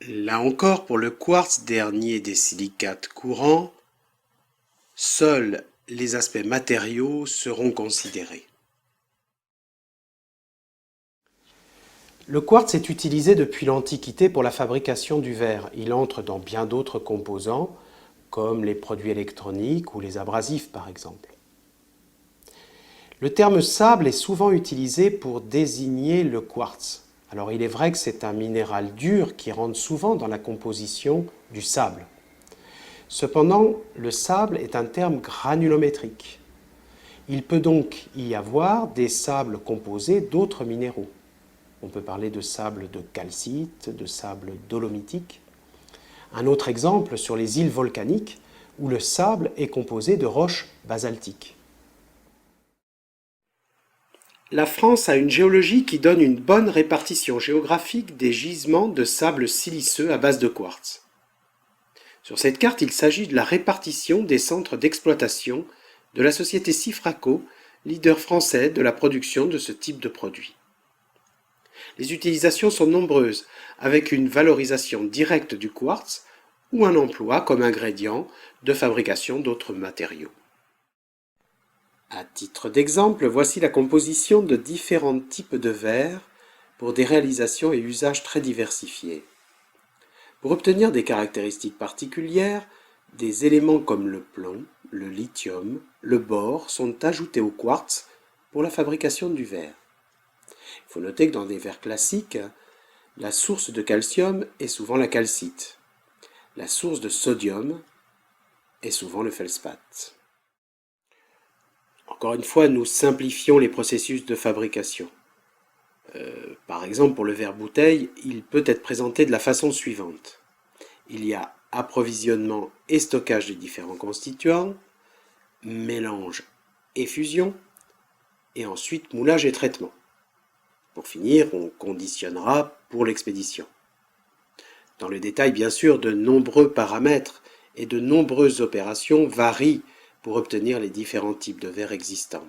Là encore, pour le quartz, dernier des silicates courants, seuls les aspects matériaux seront considérés. Le quartz est utilisé depuis l'Antiquité pour la fabrication du verre. Il entre dans bien d'autres composants, comme les produits électroniques ou les abrasifs par exemple. Le terme sable est souvent utilisé pour désigner le quartz. Alors il est vrai que c'est un minéral dur qui rentre souvent dans la composition du sable. Cependant, le sable est un terme granulométrique. Il peut donc y avoir des sables composés d'autres minéraux. On peut parler de sable de calcite, de sable dolomitique. Un autre exemple sur les îles volcaniques où le sable est composé de roches basaltiques. La France a une géologie qui donne une bonne répartition géographique des gisements de sable siliceux à base de quartz. Sur cette carte, il s'agit de la répartition des centres d'exploitation de la société Sifraco, leader français de la production de ce type de produit. Les utilisations sont nombreuses, avec une valorisation directe du quartz ou un emploi comme ingrédient de fabrication d'autres matériaux. À titre d'exemple, voici la composition de différents types de verres pour des réalisations et usages très diversifiés. Pour obtenir des caractéristiques particulières, des éléments comme le plomb, le lithium, le bore sont ajoutés au quartz pour la fabrication du verre. Il faut noter que dans des verres classiques, la source de calcium est souvent la calcite. La source de sodium est souvent le feldspath. Encore une fois, nous simplifions les processus de fabrication. Par exemple, pour le verre bouteille, il peut être présenté de la façon suivante. Il y a approvisionnement et stockage des différents constituants, mélange et fusion, et ensuite moulage et traitement. Pour finir, on conditionnera pour l'expédition. Dans le détail, bien sûr, de nombreux paramètres et de nombreuses opérations varient pour obtenir les différents types de verres existants.